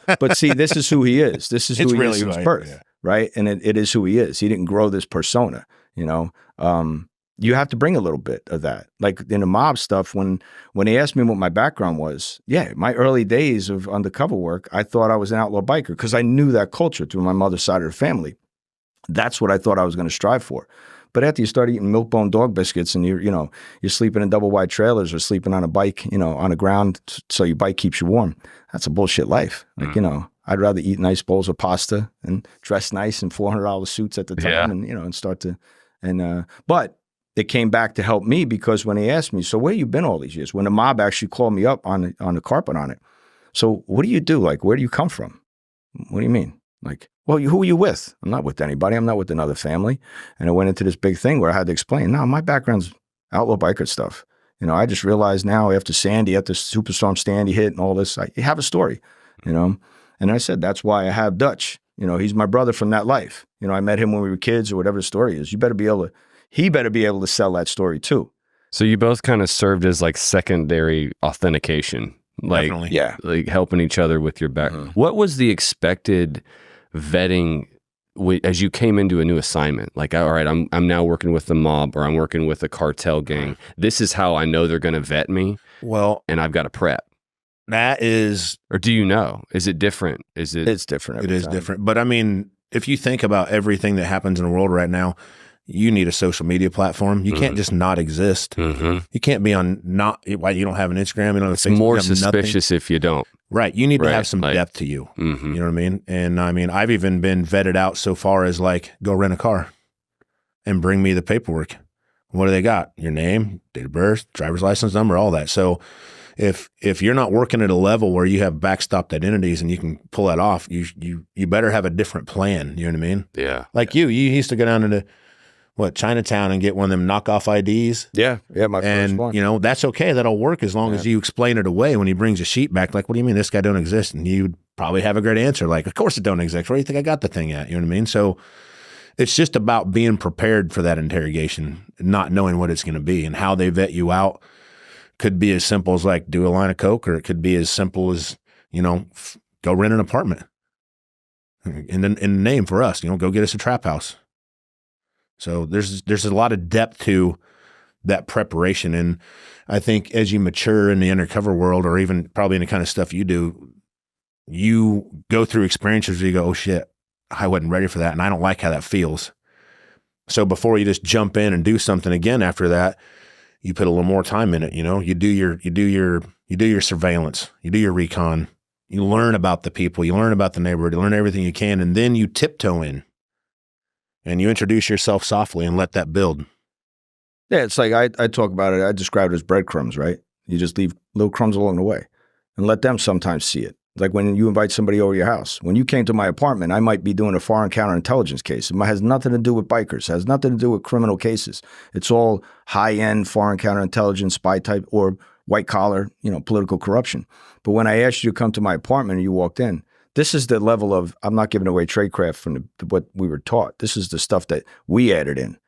But see, this is who he is. This is who It's he really is since right, birth, yeah. right? And it is who he is. He didn't grow this persona, you know. You have to bring a little bit of that. Like in the mob stuff, when they asked me what my background was, yeah, my early days of undercover work, I thought I was an outlaw biker because I knew that culture through my mother's side of the family. That's what I thought I was going to strive for. But after you start eating milk-bone dog biscuits and you're sleeping in double wide trailers or sleeping on a bike, on the ground so your bike keeps you warm, that's a bullshit life. Like, I'd rather eat nice bowls of pasta and dress nice in $400 suits at the time and start to, but it came back to help me because when they asked me, so where you been all these years? When the mob actually called me up on the carpet on it. So what do you do? Like, where do you come from? What do you mean? Like, well, who are you with? I'm not with anybody. I'm not with another family. And I went into this big thing where I had to explain, no, my background's outlaw biker stuff. I just realized now after Superstorm Sandy hit and all this, I have a story, And I said, that's why I have Dutch. He's my brother from that life. I met him when we were kids or whatever the story is. He better be able to sell that story too. So you both kind of served as like secondary authentication. Like, Definitely. Yeah. Like helping each other with your back. What was the expected vetting as you came into a new assignment? Like, all right, I'm now working with the mob or I'm working with a cartel gang. This is how I know they're going to vet me. Well, and I've got to prep. That is, or do you know? Is it different? It's different. It is different. But I mean, if you think about everything that happens in the world right now, you need a social media platform. You can't just not exist. You can't be on why you don't have an Instagram. You don't have it's Facebook, more suspicious if you don't. Right. You need to have some depth to you. You know what I mean? And I mean, I've even been vetted out so far as like, go rent a car and bring me the paperwork. What do they got? Your name, date of birth, driver's license number, all that. So if you're not working at a level where you have backstopped identities and you can pull that off, you better have a different plan. You know what I mean? Yeah. Like you used to go down into Chinatown and get one of them knockoff IDs. Yeah, my first one. And, that's okay. That'll work as long as you explain it away when he brings a sheet back. Like, what do you mean this guy don't exist? And you'd probably have a great answer. Like, of course it don't exist. Where do you think I got the thing at? You know what I mean? So it's just about being prepared for that interrogation, not knowing what it's going to be and how they vet you out. Could be as simple as like do a line of coke, or it could be as simple as, go rent an apartment. In the name for us, go get us a trap house. So there's a lot of depth to that preparation. And I think as you mature in the undercover world, or even probably in the kind of stuff you do, you go through experiences where you go, oh shit, I wasn't ready for that. And I don't like how that feels. So before you just jump in and do something again after that, you put a little more time in it. You do your surveillance, you do your recon, you learn about the people, you learn about the neighborhood, you learn everything you can. And then you tiptoe in. And you introduce yourself softly and let that build. Yeah, it's like I talk about it. I describe it as breadcrumbs, right? You just leave little crumbs along the way and let them sometimes see it. Like when you invite somebody over your house. When you came to my apartment, I might be doing a foreign counterintelligence case. It has nothing to do with bikers. It has nothing to do with criminal cases. It's all high-end foreign counterintelligence, spy type, or white-collar, political corruption. But when I asked you to come to my apartment and you walked in, this is the level of, I'm not giving away tradecraft from what we were taught. This is the stuff that we added in.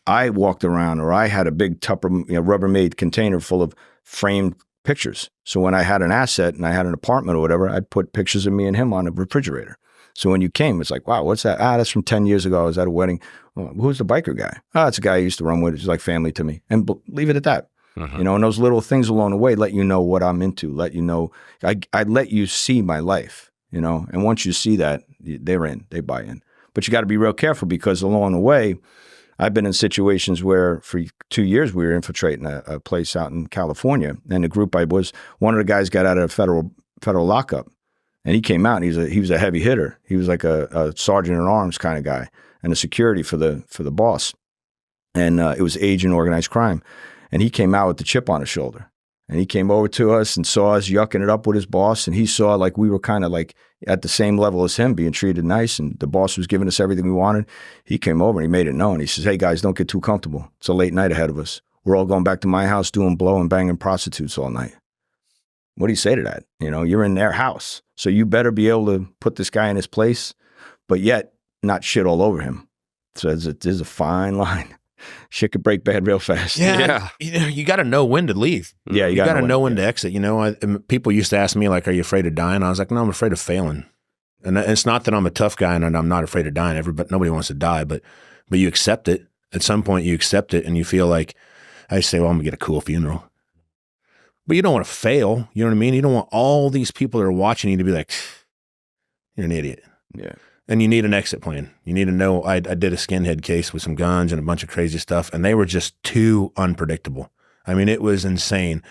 I walked around, or I had a big Rubbermaid container full of framed pictures. So when I had an asset and I had an apartment or whatever, I'd put pictures of me and him on a refrigerator. So when you came, it's like, wow, what's that? That's from 10 years ago. I was at a wedding. Well, who's the biker guy? It's a guy I used to run with. He's like family to me. And leave it at that. And those little things along the way let you know what I'm into, let you know, I let you see my life. And once you see that, they're in, they buy in. But you got to be real careful because along the way, I've been in situations where for 2 years we were infiltrating a place out in California, and the group one of the guys got out of federal lockup, and he came out and he was a heavy hitter. He was like a sergeant in arms kind of guy and a security for the boss, and it was agent organized crime, and he came out with the chip on his shoulder. And he came over to us and saw us yucking it up with his boss. And he saw like we were kind of like at the same level as him, being treated nice. And the boss was giving us everything we wanted. He came over and he made it known. He says, hey, guys, don't get too comfortable. It's a late night ahead of us. We're all going back to my house doing blow and banging prostitutes all night. What do you say to that? You're in their house. So you better be able to put this guy in his place, but yet not shit all over him. So there's a fine line. Shit could break bad real fast. Yeah. You got to know when to leave. Yeah, You got to know when to exit. And people used to ask me, like, are you afraid of dying? I was like, no, I'm afraid of failing. And it's not that I'm a tough guy and I'm not afraid of dying. Nobody wants to die, but you accept it. At some point, you accept it and you feel like, I say, well, I'm going to get a cool funeral. But you don't want to fail. You know what I mean? You don't want all these people that are watching you to be like, you're an idiot. Yeah. And you need an exit plan. You need to know, I did a skinhead case with some guns and a bunch of crazy stuff, and they were just too unpredictable. I mean, it was insane.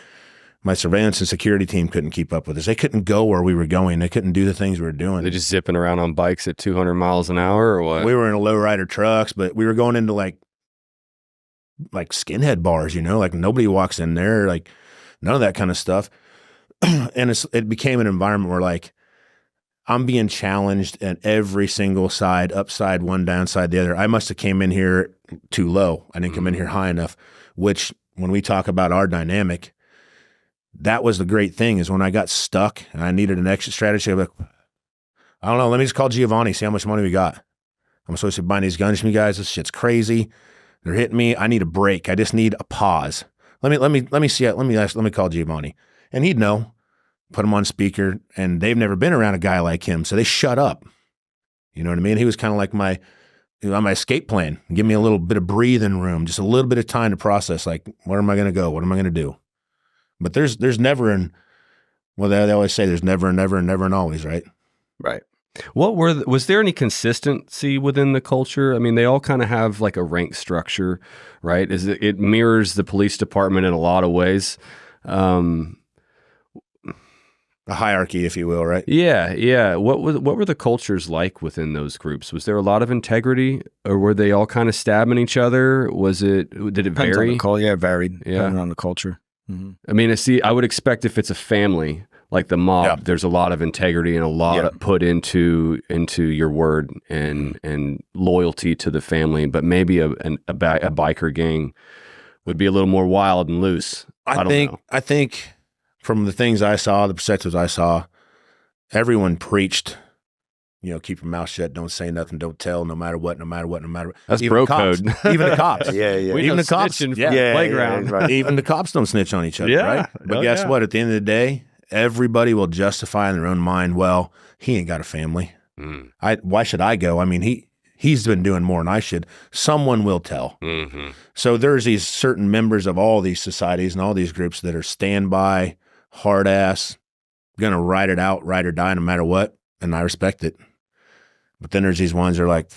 My surveillance and security team couldn't keep up with us. They couldn't go where we were going. They couldn't do the things we were doing. They're just zipping around on bikes at 200 miles an hour or what? We were in a lowrider trucks, but we were going into like skinhead bars, like nobody walks in there, like none of that kind of stuff. And it became an environment where like, I'm being challenged at every single side, upside one, downside the other. I must have came in here too low. I didn't come in here high enough, which when we talk about our dynamic, that was the great thing is when I got stuck and I needed an exit strategy, I'm like, I don't know, let me just call Giovanni, see how much money we got. I'm supposed to be buying these guns from you guys. This shit's crazy. They're hitting me. I need a break. I just need a pause. Let me see it. Let me call Giovanni. And he'd know. Put him on speaker, and they've never been around a guy like him, so they shut up. You know what I mean? He was kind of like my escape plan. Give me a little bit of breathing room, just a little bit of time to process. Like, where am I going to go? What am I going to do? But there's never they always say there's never and never and never and always, right? Right. Was there any consistency within the culture? I mean, they all kind of have like a rank structure, right? It mirrors the police department in a lot of ways. A hierarchy, if you will, right? Yeah. What were the cultures like within those groups? Was there a lot of integrity, or were they all kind of stabbing each other? Did it Depends vary? on the it varied. Depending on the culture. Mm-hmm. I mean, I would expect if it's a family like the mob, there's a lot of integrity and a lot put into your word and loyalty to the family. But maybe a biker gang would be a little more wild and loose. I think. From the things I saw, the perspectives I saw, everyone preached, keep your mouth shut, don't say nothing, don't tell, no matter what. That's even bro cops, code. Even the cops. Yeah. Even the cops. Playground. Right. Even the cops don't snitch on each other, right? But guess what? At the end of the day, everybody will justify in their own mind, well, he ain't got a family. Why should I go? I mean, he's been doing more than I should. Someone will tell. Mm-hmm. So there's these certain members of all these societies and all these groups that are standby, hard ass, gonna ride it out, ride or die no matter what, and I respect it. But then there's these ones that are like,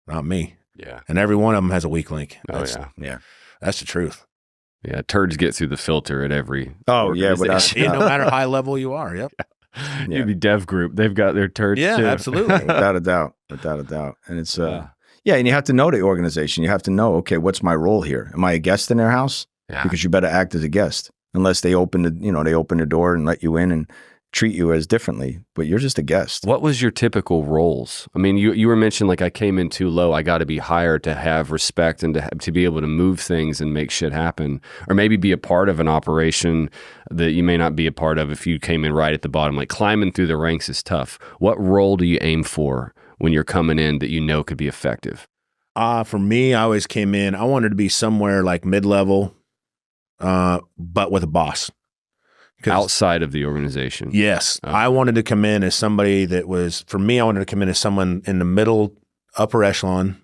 not me. Yeah. And every one of them has a weak link. Yeah. That's the truth. Yeah, turds get through the filter at every no matter high level you are. Yep. Yeah. The dev group, they've got their turds too. Yeah, absolutely. Without a doubt. And it's and you have to know the organization. You have to know, okay, what's my role here? Am I a guest in their house? Yeah. Because you better act as a guest. Unless they open the door and let you in and treat you as differently, but you're just a guest. What was your typical roles? I mean, you were mentioning like I came in too low. I got to be higher to have respect and to be able to move things and make shit happen, or maybe be a part of an operation that you may not be a part of if you came in right at the bottom. Like climbing through the ranks is tough. What role do you aim for when you're coming in that could be effective? For me, I always came in. I wanted to be somewhere like mid-level. But with a boss. Outside of the organization. Yes. Okay. I wanted to come in as somebody that was, for me, I wanted to come in as someone in the middle, upper echelon,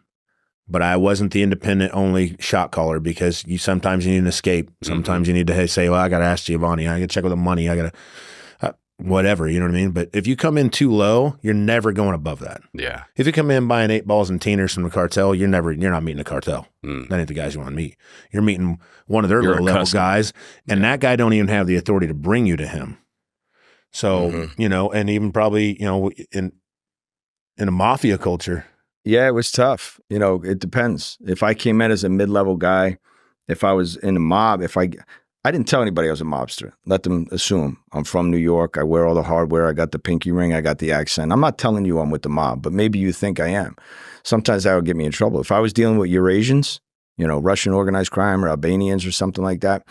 but I wasn't the independent only shot caller because sometimes you need an escape. Sometimes you need to say, well, I got to ask Giovanni. I got to check with the money. I got to, whatever, you know what I mean? But if you come in too low, you're never going above that. Yeah. If you come in buying 8 balls and teeners from the cartel, you're not meeting a cartel. That ain't the guys you want to meet. You're meeting one of their low level guys, and that guy don't even have the authority to bring you to him. So, and even probably, in a mafia culture. Yeah, it was tough. It depends. If I came in as a mid-level guy, if I was in a mob, I didn't tell anybody I was a mobster. Let them assume. I'm from New York. I wear all the hardware. I got the pinky ring. I got the accent. I'm not telling you I'm with the mob, but maybe you think I am. Sometimes that would get me in trouble. If I was dealing with Eurasians, Russian organized crime or Albanians or something like that,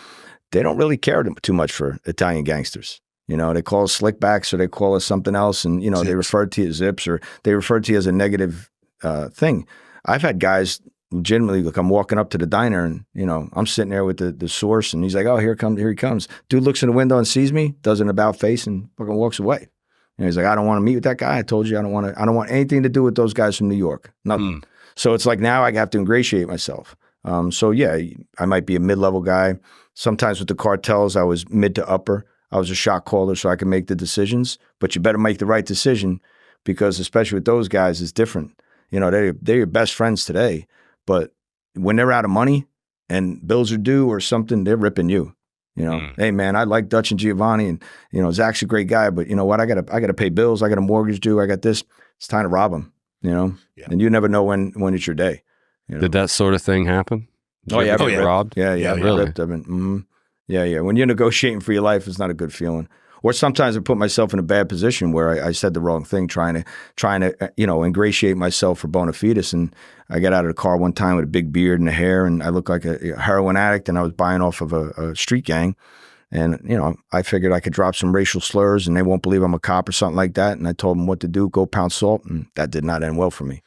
they don't really care too much for Italian gangsters. They call us slickbacks or they call us something else. And, they refer to you as zips or they refer to you as a negative thing. I've had guys legitimately, like I'm walking up to the diner and, you know, I'm sitting there with the source and he's like, oh, here he comes. Dude looks in the window and sees me, does an about face and fucking walks away. And he's like, I don't want to meet with that guy. I told you I don't want anything to do with those guys from New York. Nothing. So it's like now I have to ingratiate myself. So yeah, I might be a mid-level guy. Sometimes with the cartels, I was mid to upper. I was a shot caller so I can make the decisions, but you better make the right decision because especially with those guys, it's different. You know, they're your best friends today, but when they're out of money and bills are due or something, they're ripping you. You know, hey man, I like Dutch and Giovanni, and you know Zach's a great guy, but you know what? I gotta pay bills. I got a mortgage due. I got this. It's time to rob them. You know, and you never know when it's your day. You know? Did that sort of thing happen? Did you ever get robbed? Yeah, really. Ripped. Yeah. When you're negotiating for your life, it's not a good feeling. Or sometimes I put myself in a bad position where I said the wrong thing, trying to you know ingratiate myself for bona fides. And I got out of the car one time with a big beard and a hair, and I looked like a heroin addict, and I was buying off of a street gang. And you know, I figured I could drop some racial slurs, and they won't believe I'm a cop or something like that. And I told them what to do: go pound salt, and that did not end well for me.